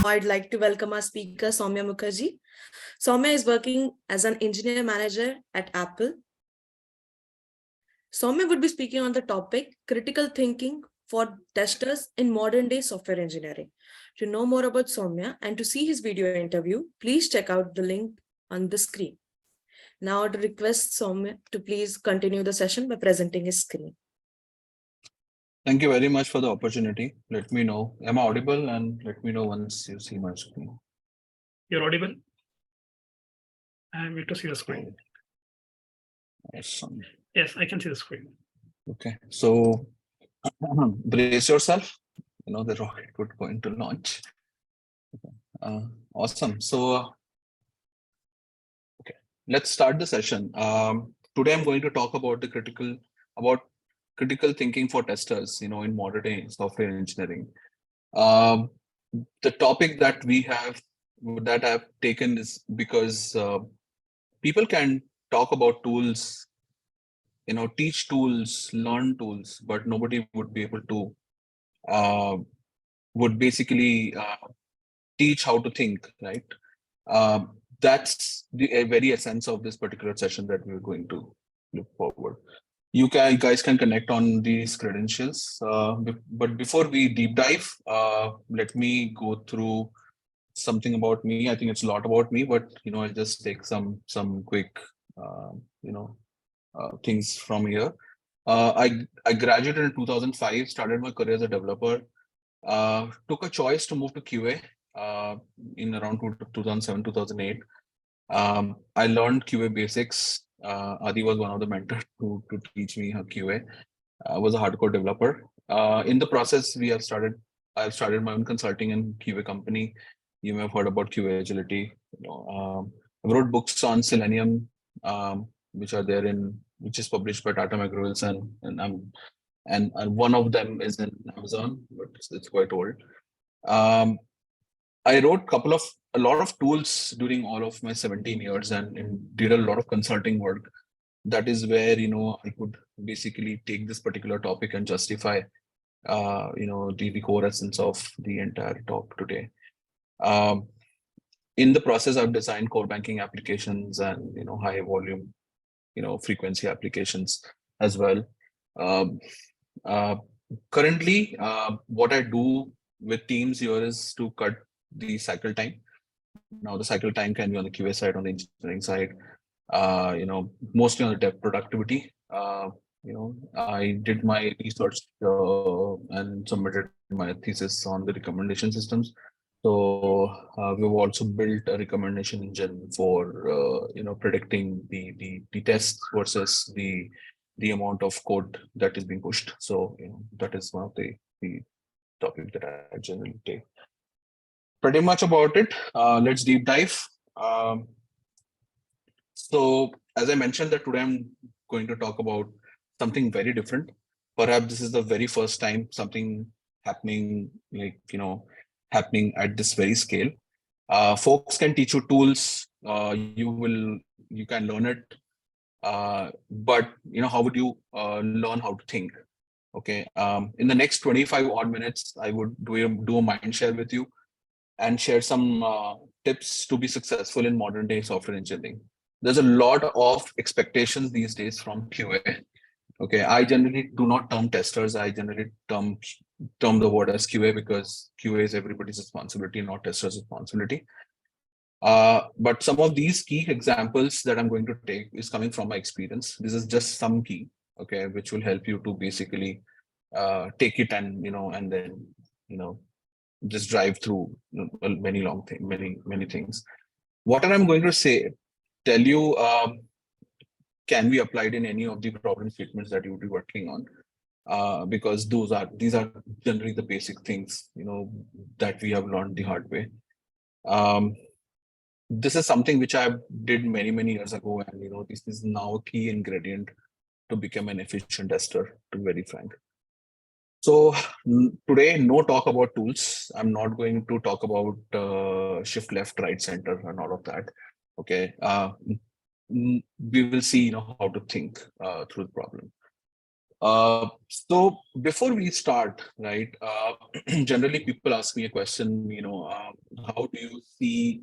I'd like to welcome our speaker, Soumya Mukherjee. Soumya is working as an engineer manager at Apple. Soumya would be speaking on the topic critical thinking for testers in modern day software engineering. To know more about Soumya and to see his video interview, please check out the link on the screen. Now I'd request Soumya to please continue the session by presenting his screen. Thank you very much for the opportunity. Let me know. Am I audible? And let me know once you see my screen. You're audible. I'm going to see the screen. Awesome. Yes, I can see the screen. Okay. So brace yourself. The rocket would going to launch. Awesome. So okay, let's start the session. Today I'm going to talk about critical thinking for testers, in modern day software engineering. The topic that I've taken is because people can talk about tools, teach tools, learn tools, but nobody would be able to would basically teach how to think, right? That's the very essence of this particular session that we're going to look forward. You guys can connect on these credentials, but before we deep dive, let me go through something about me. I think it's a lot about me, but I'll just take some quick things from here. I graduated in 2005, started my career as a developer, took a choice to move to QA in around 2007 2008. I learned QA basics. Adi was one of the mentors to teach me how QA. I was a hardcore developer. In the process, I've started my own consulting and QA company. You may have heard about QA agility. I wrote books on Selenium, which is published by Tata McGraw-Hill, and one of them is in Amazon, but it's quite old. I wrote a lot of tools during all of my 17 years and did a lot of consulting work. That is where, I could basically take this particular topic and justify, the core essence of the entire talk today. In the process, I've designed core banking applications and, high volume, frequency applications as well. Currently, what I do with teams here is to cut the cycle time. Now the cycle time can be on the QA side, on the engineering side, mostly on the dev productivity. I did my research and submitted my thesis on the recommendation systems. So we've also built a recommendation engine for predicting the tests versus the amount of code that is being pushed. So that is one of the topic that I generally take. Pretty much about it. Let's deep dive. So as I mentioned that today I'm going to talk about something very different. Perhaps this is the very first time something happening happening at this very scale. Folks can teach you tools. You can learn it. But how would you learn how to think? Okay. In the next 25 odd minutes, I would do a mind share with you and share some tips to be successful in modern day software engineering. There's a lot of expectations these days from QA. Okay, I generally do not term testers. I generally term the word as QA because QA is everybody's responsibility, not testers' responsibility. But some of these key examples that I'm going to take is coming from my experience. This is just some key, okay, which will help you to basically take it and and then just drive through many things. What I'm going to tell you can be applied in any of the problem statements that you would be working on, because these are generally the basic things that we have learned the hard way. This is something which I did many years ago, and this is now a key ingredient to become an efficient tester, to be very frank. So today, no talk about tools. I'm not going to talk about shift left, right, center, and all of that. Okay, we will see how to think through the problem. So before we start, right, generally people ask me a question, how do you see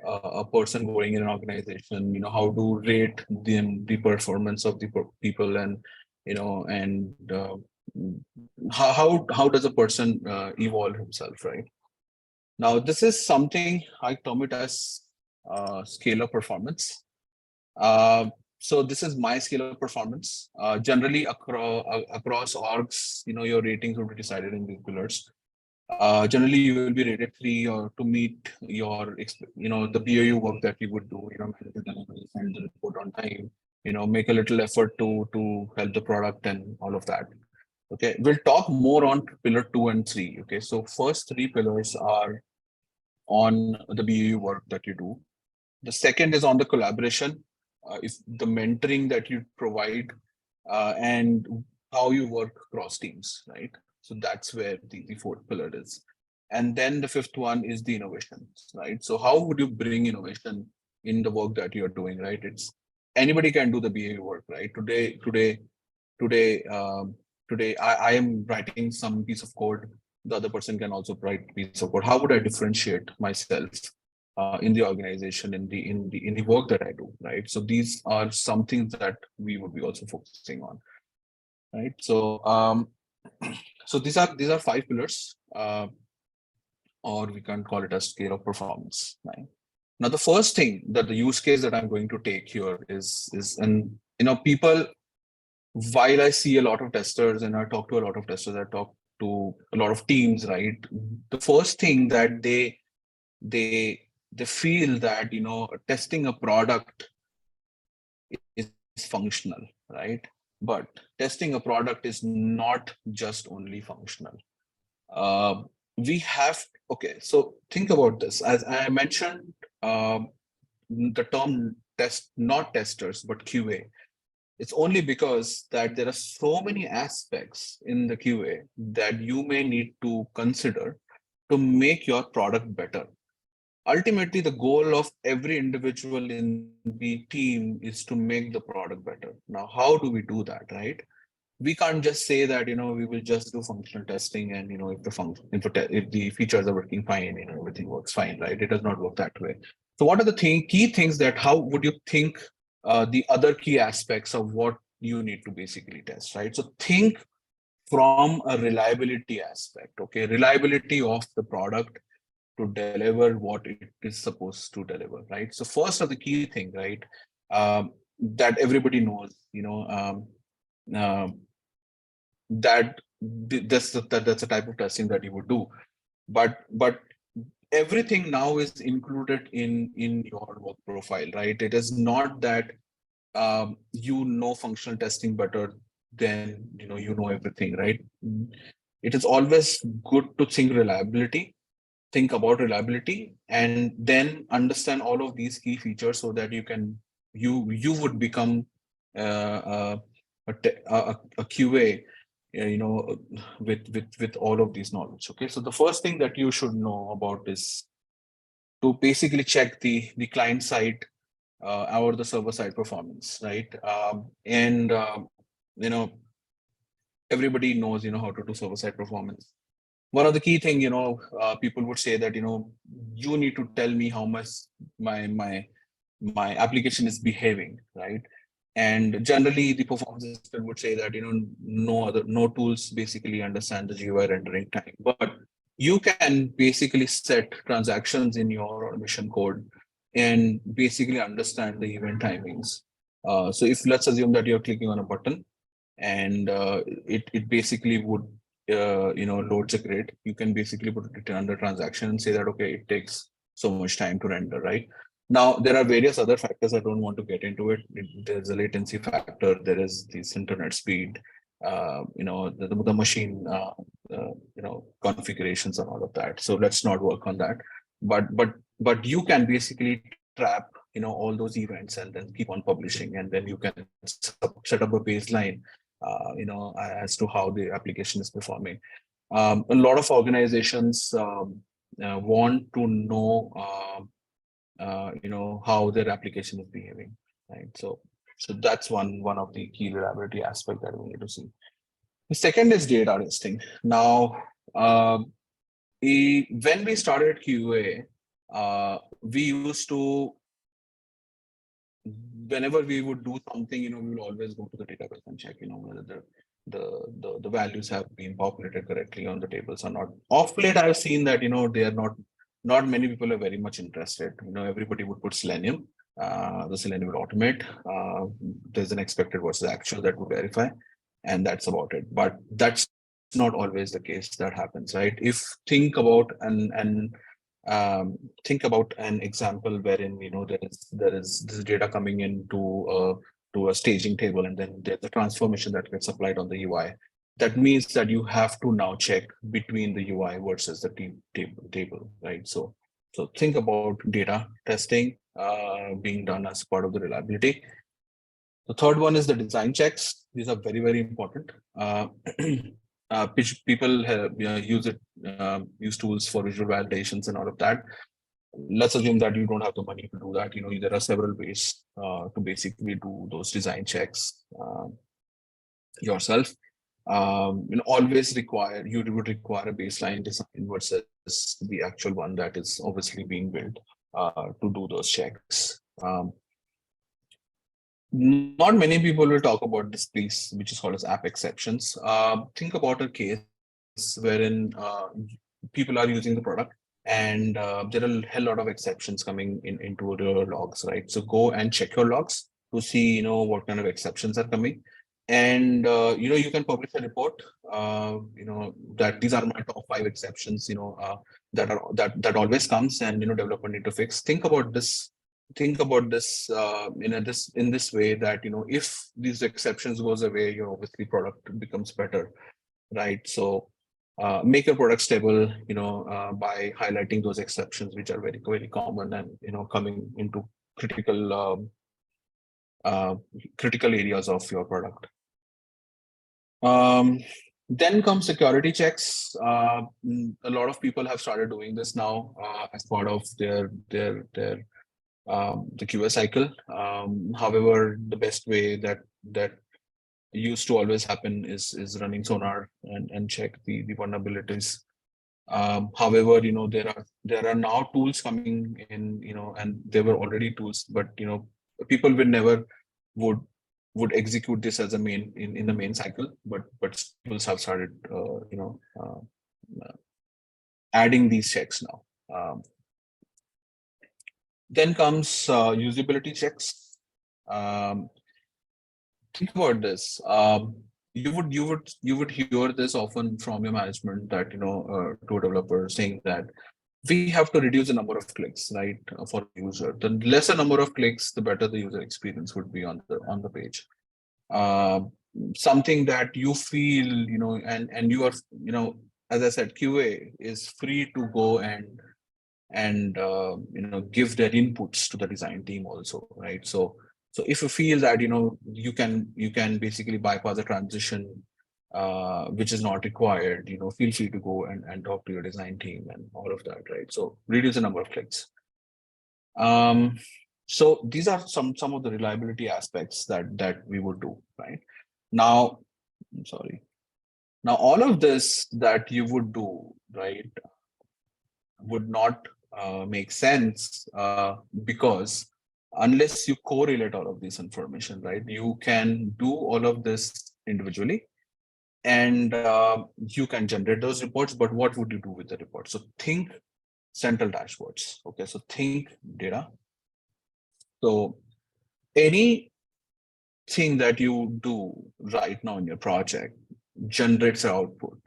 a person going in an organization, how to rate the performance of the people, and, and how does a person evolve himself, right? Now, this is something I term it as scale of performance. Uh, so this is my scale of performance. Generally across orgs, your ratings will be decided in these pillars. Generally, you will be rated 3 or to meet your, the BAU work that you would do, manage the delivery, send the report on time, make a little effort to help the product and all of that. Okay, we'll talk more on pillar 2 and 3. Okay, so first 3 pillars are on the BAU work that you do. The second is on the collaboration, if the mentoring that you provide, and how you work across teams, right? So that's where the fourth pillar is. And then the fifth one is the innovations, right? So how would you bring innovation in the work that you're doing, right? It's anybody can do the BAU work, right? Today, today I am writing some piece of code. The other person can also write piece of code. How would I differentiate myself in the organization, in the work that I do, right? So these are some things that we would be also focusing on, right? So so these are 5 pillars, or we can call it a scale of performance, right? Now, the first thing that the use case that I'm going to take here is and people, while I see a lot of testers and I talk to a lot of testers, I talk to a lot of teams, right? The first thing that they feel that testing a product is functional, right? But testing a product is not just only functional. Uh, we have Okay, so think about this. As I mentioned, the term test, not testers, but QA. It's only because that there are so many aspects in the QA that you may need to consider to make your product better. Ultimately, the goal of every individual in the team is to make the product better. Now, how do we do that, right? We can't just say that we will just do functional testing, and if the function if the features are working fine, everything works fine, right? It does not work that way. So what are the key things that how would you think the other key aspects of what you need to basically test, right? So think from a reliability aspect. Okay, reliability of the product to deliver what it is supposed to deliver, right? So first of the key thing, right, that everybody knows, that that's a type of testing that you would do, but everything now is included in your work profile, right? It is not that functional testing better than you know everything, right? It is always good to think about reliability, and then understand all of these key features so that you would become a QA, with all of these knowledge. Okay, so the first thing that you should know about is to basically check the client side or the server side performance, right? And you know everybody knows how to do server side performance. One of the key thing, people would say that you need to tell me how much my application is behaving, right? And generally the performance expert would say that no tools basically understand the GUI rendering time, but you can basically set transactions in your automation code and basically understand the event timings. So if let's assume that you're clicking on a button and it basically would loads a grid, you can basically put it under transaction and say that okay, it takes so much time to render, right? Now there are various other factors. I don't want to get into it. There's a latency factor, there is this internet speed, the machine configurations and all of that. So let's not work on that. But you can basically trap all those events and then keep on publishing, and then you can set up a baseline as to how the application is performing. A lot of organizations want to know how their application is behaving, right? So that's one of the key reliability aspect that we need to see. The second is data testing. Now, when we started QA, we used to, whenever we would do something, we will always go to the database and check, whether the values have been populated correctly on the tables or not. Of late, I've seen that, they are not many people are very much interested. Everybody would put Selenium. The Selenium will automate. There's an expected versus actual that would verify, and that's about it. But that's not always the case that happens, right? If think about think about an example wherein there is this data coming into to a staging table, and then there's a transformation that gets applied on the UI. That means that you have to now check between the UI versus the table, right? So think about data testing being done as part of the reliability. The third one is the design checks. These are very, very important. People have, use tools for visual validations and all of that. Let's assume that you don't have the money to do that. There are several ways to basically do those design checks yourself. Always you would require a baseline design versus the actual one that is obviously being built to do those checks. Not many people will talk about this piece, which is called as app exceptions. Think about a case wherein people are using the product, and there are a hell lot of exceptions coming into your logs, right? So go and check your logs to see, what kind of exceptions are coming. And, you can publish a report, that these are my top 5 exceptions, that always comes, and, developer need to fix. Think about this in this way, that if these exceptions goes away, your obviously product becomes better, right? So make your product stable, by highlighting those exceptions which are very, very common, and coming into critical areas of your product. Then comes security checks. A lot of people have started doing this now as part of their the QA cycle. However, the best way that used to always happen is running Sonar and check the vulnerabilities. However, there are now tools coming in, and there were already tools, but people would execute this as a main in the main cycle, but tools have started adding these checks now. Then comes usability checks. Think about this. You would hear this often from your management, that to a developer saying that we have to reduce the number of clicks, right, for the user. The lesser number of clicks, the better the user experience would be on the page. Something that you feel, and you are, as I said, QA is free to go and give their inputs to the design team also, right? So if you feel that you can basically bypass a transition which is not required, feel free to go and talk to your design team and all of that, right? So reduce the number of clicks. So these are some of the reliability aspects that we would do, right? Now, I'm sorry. Now all of this that you would do, right, would not make sense because unless you correlate all of this information, right, you can do all of this individually, and you can generate those reports, but what would you do with the report? So think central dashboards. Okay, so think data. So anything that you do right now in your project generates an output.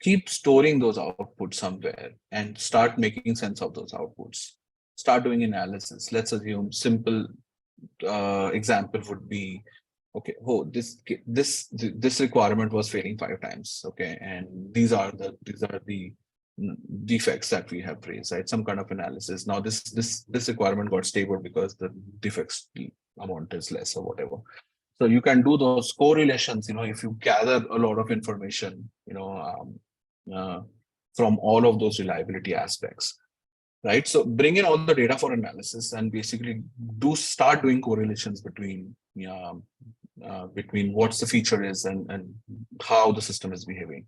Keep storing those outputs somewhere and start making sense of those outputs. Start doing analysis. Let's assume simple example would be, okay, this requirement was failing 5 times. Okay, and these are the defects that we have raised, right? Some kind of analysis. Now this requirement got stable because the defects amount is less or whatever. So you can do those correlations, if you gather a lot of information, from all of those reliability aspects, right? So bring in all the data for analysis and basically start doing correlations between between what's the feature is and how the system is behaving.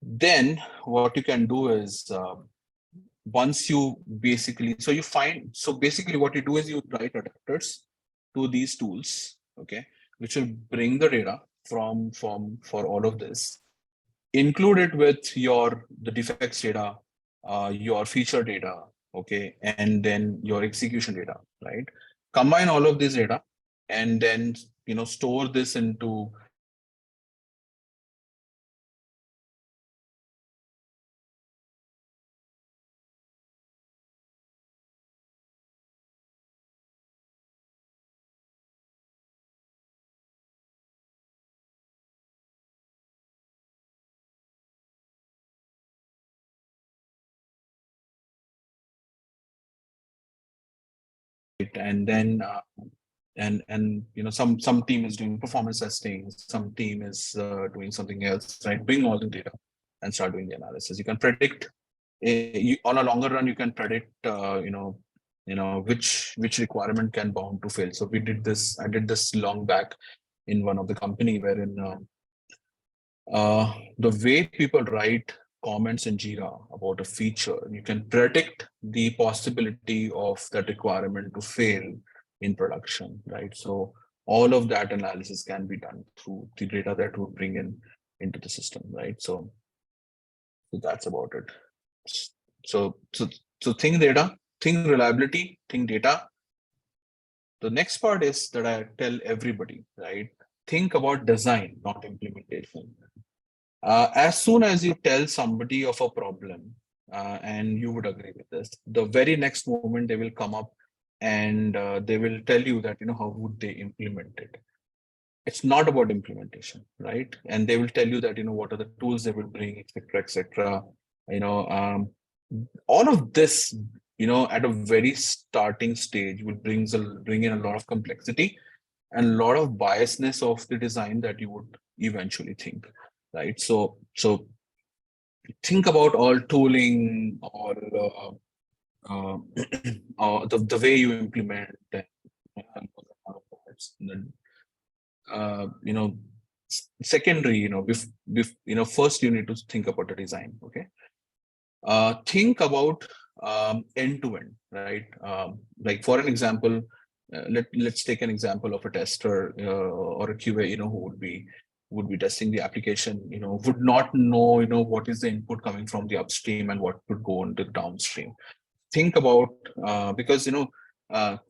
Then what you can do is once you basically, so basically what you do is you write adapters to these tools, okay, which will bring the data for all of this, include it with the defects data, your feature data, okay, and then your execution data, right? Combine all of this data and then store this into it, and then and some team is doing performance testing, some team is doing something else, right? Bring all the data and start doing the analysis. You can predict on a longer run, you can predict which requirement can bound to fail. So I did this long back in one of the company wherein the way people write comments in Jira about a feature, you can predict the possibility of that requirement to fail in production, right? So all of that analysis can be done through the data that we bring into the system, right? So that's about it. So think data, think reliability, think data. The next part is that I tell everybody, right? Think about design, not implementation. As soon as you tell somebody of a problem, and you would agree with this, the very next moment they will come up and they will tell you that, how would they implement it? It's not about implementation, right? And they will tell you that, what are the tools they will bring, etc., etc. All of this, at a very starting stage will bring in a lot of complexity and a lot of biasness of the design that you would eventually think, right? So think about all tooling, all the way you implement, secondary, first you need to think about the design, okay? Think about end to end, right? Like for an example, let's take an example of a tester or a QA, who would be testing the application, would not know, what is the input coming from the upstream and what would go into the downstream. Think about because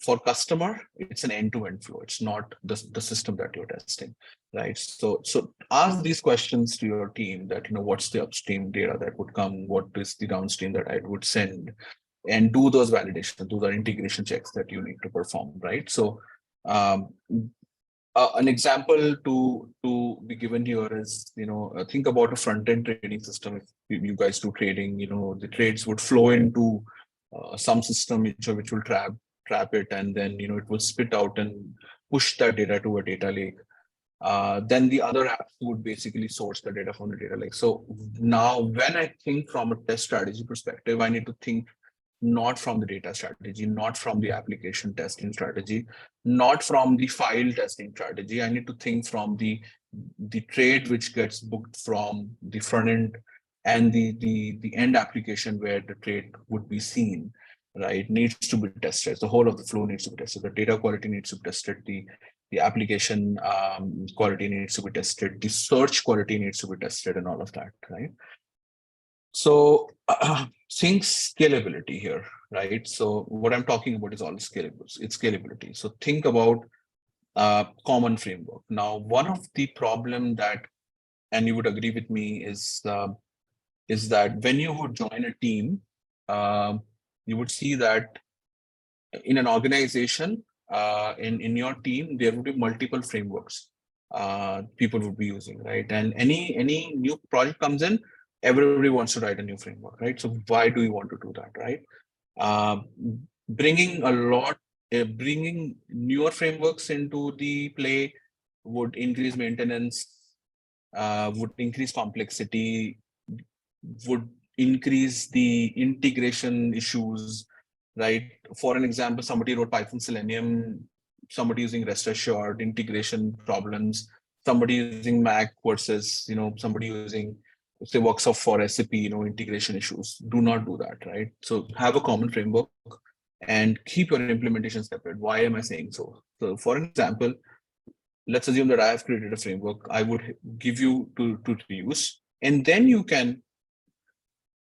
for customer it's an end-to-end flow, it's not the system that you're testing, right? So ask these questions to your team that what's the upstream data that would come, what is the downstream that I would send, and do those validations, those are integration checks that you need to perform, right? So an example to be given here is think about a front-end trading system. If you guys do trading, the trades would flow into some system which will trap it, and then it will spit out and push that data to a data lake. Then the other apps would basically source the data from the data lake. So now when I think from a test strategy perspective, I need to think not from the data strategy, not from the application testing strategy, not from the file testing strategy. I need to think from the trade which gets booked from the front end and the end application where the trade would be seen, right? Needs to be tested. The whole of the flow needs to be tested. The data quality needs to be tested. The application quality needs to be tested. The search quality needs to be tested, and all of that, right? So think scalability here, right? So what I'm talking about is all scalable. It's scalability. So think about common framework. Now, one of the problem that, and you would agree with me, is that when you would join a team, you would see that in an organization, in your team, there would be multiple frameworks people would be using, right? And any new project comes in, everybody wants to write a new framework, right? So why do you want to do that, right? Bringing newer frameworks into the play would increase maintenance, would increase complexity, would increase the integration issues, right? For an example, somebody wrote Python Selenium somebody using rest assured, integration problems, somebody using Mac versus, somebody using, say, works of for SAP, integration issues. Do not do that, right? So have a common framework and keep your implementation separate. Why am I saying so? So for an example, let's assume that I have created a framework. I would give you to use, and then you can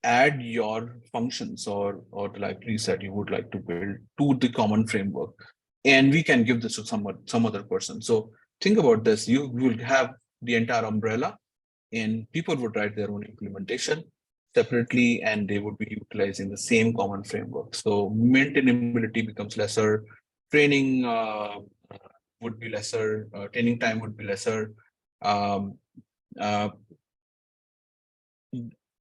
add your functions or the libraries that you would like to build to the common framework, and we can give this to some other person. So think about this: you will have the entire umbrella, and people would write their own implementation separately, and they would be utilizing the same common framework. So maintainability becomes lesser, training would be lesser, training time would be lesser. Um, uh,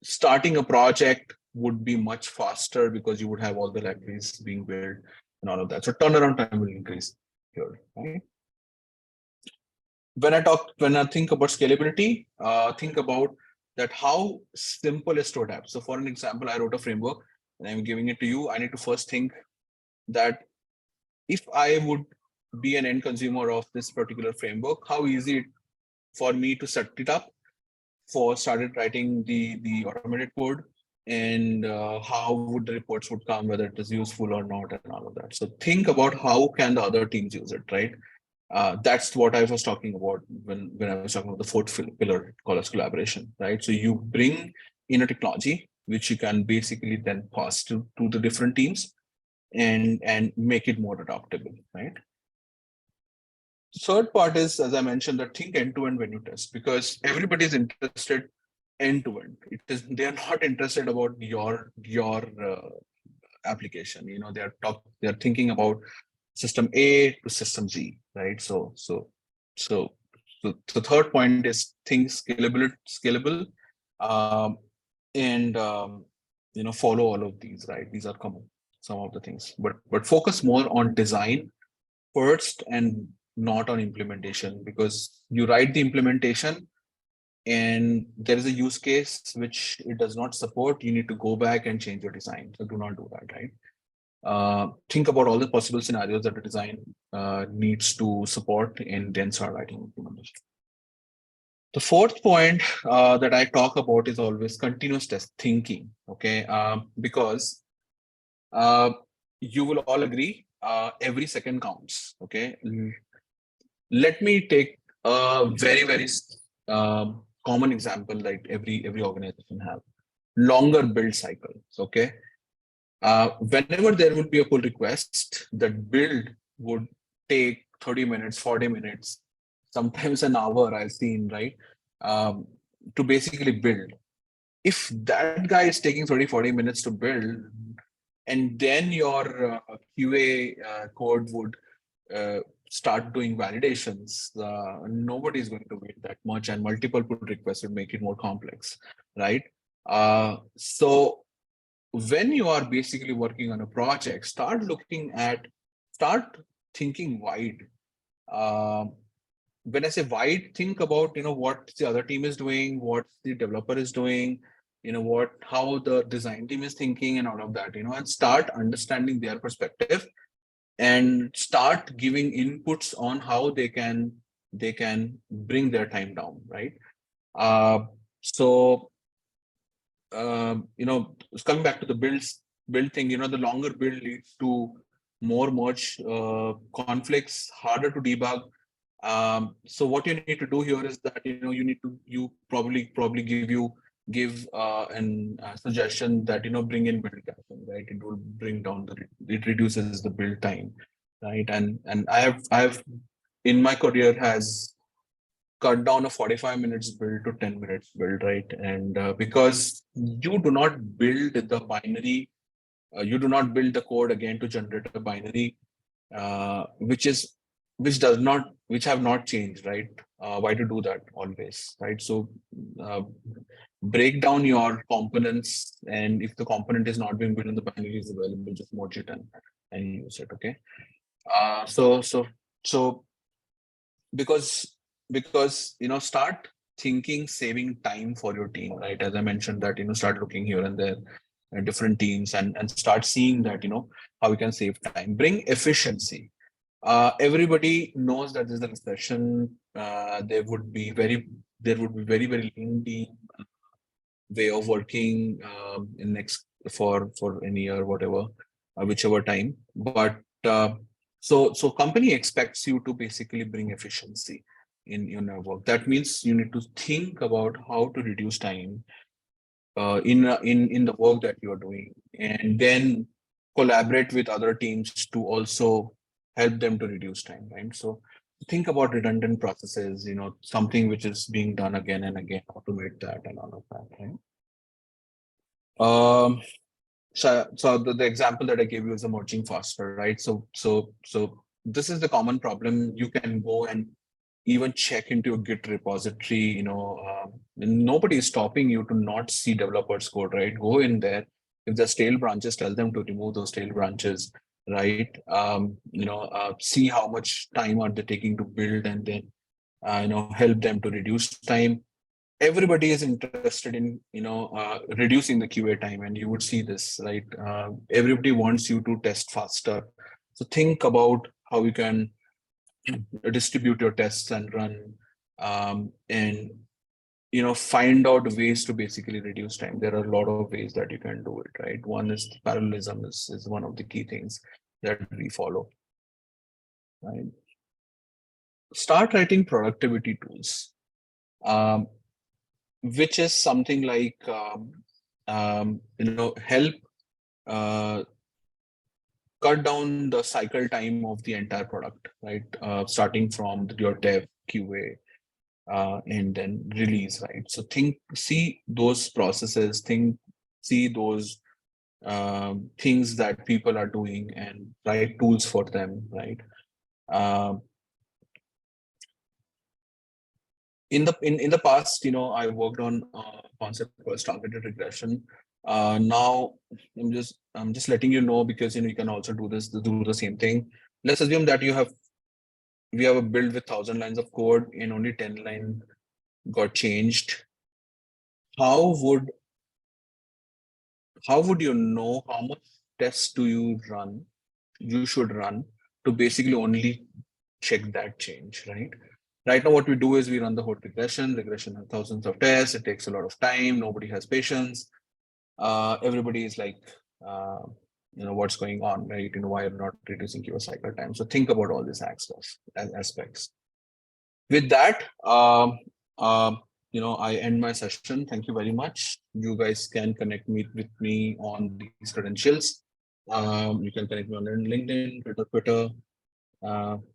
Starting a project would be much faster because you would have all the libraries being built and all of that. So turnaround time will increase here. Right? When I think about scalability, think about that how simple is to adapt. So for an example, I wrote a framework and I'm giving it to you. I need to first think that if I would be an end consumer of this particular framework, how easy for me to set it up, for started writing the automated code, and how would the reports would come, whether it is useful or not, and all of that. So think about how can the other teams use it, right? That's what I was talking about when I was talking about the fourth pillar, called as collaboration, right? So you bring in a technology which you can basically then pass to the different teams and make it more adaptable, right? Third part is, as I mentioned, that think end to end when you test, because everybody is interested end to end. It is they are not interested about your application. They are thinking about system A to system Z, right? So the third point is think scalable, um, and follow all of these, right? These are common, some of the things, but focus more on design first and not on implementation, because you write the implementation and there is a use case which it does not support, you need to go back and change your design. So do not do that, right? Think about all the possible scenarios that the design needs to support, and then start writing implementation. The fourth point that I talk about is always continuous test thinking, okay? Because you will all agree, every second counts, okay? Let me take a very common example, like every organization have longer build cycles, okay? Whenever there would be a pull request, that build would take 30 minutes, 40 minutes, sometimes an hour, I've seen, right? To basically build. If that guy is taking 30-40 minutes to build, and then your QA code would start doing validations, nobody is going to wait that much, and multiple pull requests would make it more complex, right? So when you are basically working on a project, start thinking wide. When I say wide, think about what the other team is doing, what the developer is doing, how the design team is thinking, and all of that, and start understanding their perspective, and start giving inputs on how they can bring their time down, right? So coming back to the build thing, the longer build leads to more merge conflicts, harder to debug. So what you need to do here is that you probably give an suggestion that bring in build caching, right? It will bring down it reduces the build time, right? And I've in my career has cut down a 45 minutes build to 10 minutes build, right? And because you do not build the binary, you do not build the code again to generate a binary, which have not changed, right? Why to do that always, right? So break down your components, and if the component is not being built and the binary is available, just merge it and use it, okay? So because start thinking saving time for your team, right? As I mentioned that start looking here and there at different teams, and start seeing that how we can save time, bring efficiency. Everybody knows that there's a recession. There would be very very lean team way of working in next for any year, whatever, whichever time. But so company expects you to basically bring efficiency in your work. That means you need to think about how to reduce time in the work that you are doing, and then collaborate with other teams to also help them to reduce time, right? So think about redundant processes, something which is being done again and again, automate that and all of that, right? So the example that I gave you is emerging faster, right? So this is the common problem. You can go and even check into your Git repository, nobody is stopping you to not see developers code, right? Go in there. If there's stale branches, tell them to remove those stale branches, right? See how much time are they taking to build, and then, help them to reduce time. Everybody is interested in, reducing the QA time, and you would see this, right? Everybody wants you to test faster. So think about how you can distribute your tests and run, and find out ways to basically reduce time. There are a lot of ways that you can do it, right? One is parallelism is one of the key things that we follow, right? Start writing productivity tools, which is something like help cut down the cycle time of the entire product, right? Starting from your dev, QA, and then release, right? So see those processes, see those things that people are doing, and write tools for them, right? In the past, I worked on a concept called targeted regression. Now I'm just letting you know, because you can also do the same thing. Let's assume that we have a build with 1,000 lines of code, and only 10 lines got changed. How would you know how much tests you should run to basically only check that change, right? Right now, what we do is we run the whole regression has thousands of tests. It takes a lot of time. Nobody has patience. Everybody is like, what's going on, right? Why are not reducing your cycle time? So think about all these aspects. With that, I end my session. Thank you very much. You guys can connect with me on these credentials. You can connect me on LinkedIn, Twitter,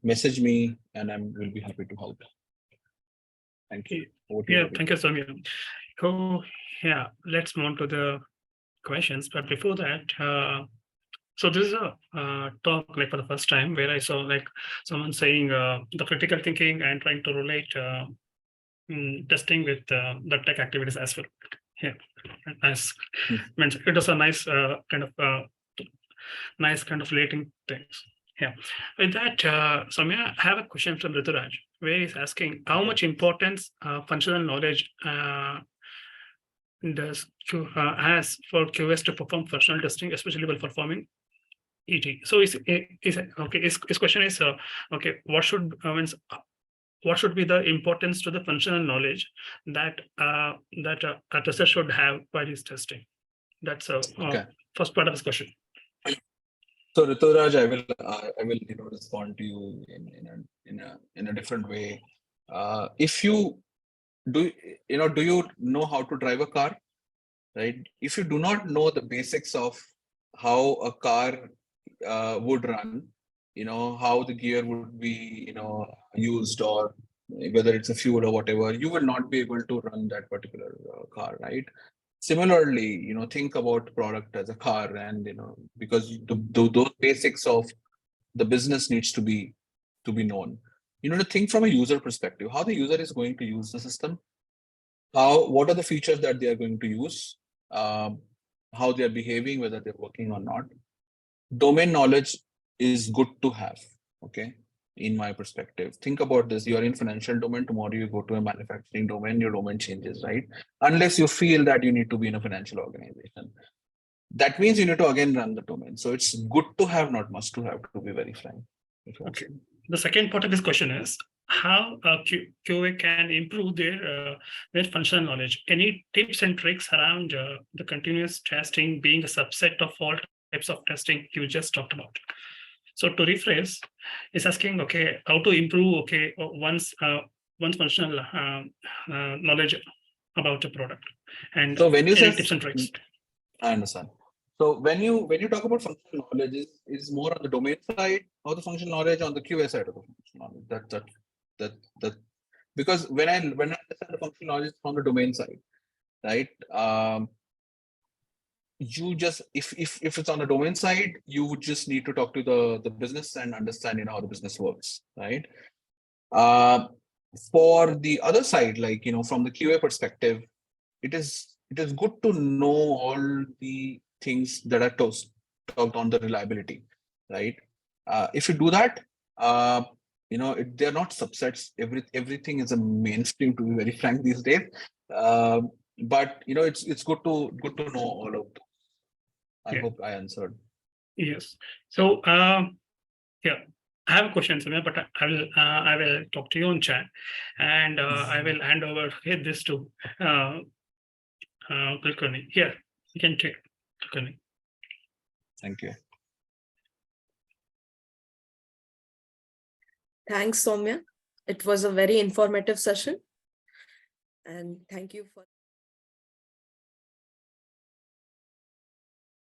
message me, and I will be happy to help. Thank you. Yeah, thank you, Soumya. So yeah, let's move on to the questions. But before that, so this is a talk like for the first time where I saw like someone saying the critical thinking and trying to relate testing with the tech activities as well. Yeah, as mentioned, it was a nice kind of relating things. Yeah, with that, Soumya, I have a question from Rituraj, where he's asking how much importance functional knowledge does has for QS to perform functional testing, especially while performing ET. So is okay. His question is okay. What should be the importance to the functional knowledge that a tester should have while he's testing? That's okay. First part of his question. So Rituraj, I will respond to you in a different way. If you do you know how to drive a car, right? If you do not know the basics of how a car would run, how the gear would be used, or whether it's a fuel or whatever, you will not be able to run that particular car, right? Similarly, think about product as a car, and because those basics of the business needs to be known. To think from a user perspective, how the user is going to use the system, what are the features that they are going to use, how they are behaving, whether they're working or not. Domain knowledge is good to have, okay? In my perspective, think about this. You are in financial domain, tomorrow you go to a manufacturing domain, your domain changes, right? Unless you feel that you need to be in a financial organization. That means you need to again run the domain. So it's good to have, not must to have, to be very frank. Okay. The second part of this question is how QA can improve their functional knowledge. Any tips and tricks around the continuous testing being a subset of all types of testing you just talked about? So to rephrase, is asking, okay, how to improve, okay, one's functional knowledge about a product, and So when you any say, tips and tricks. I understand. So when you talk about functional knowledge, is more on the domain side of the functional knowledge, on the QA side of the functional knowledge. That because when I understand the functional knowledge from the domain side, right? You just if it's on the domain side, you would just need to talk to the business and understand how the business works, right? Uh, for the other side, like from the QA perspective, it is good to know all the things that are talked on the reliability, right? If you do that, they're not subsets. Everything is a mainstream, to be very frank, these days. But it's good to know all of those. I Yeah. hope I answered. Yes. So yeah, I have a question, Soumya, but I will talk to you on chat, and I will hand over this to Kulkarni. Here, you can take Kulkarni. Thank you. Thanks, Soumya. It was a very informative session. And thank you for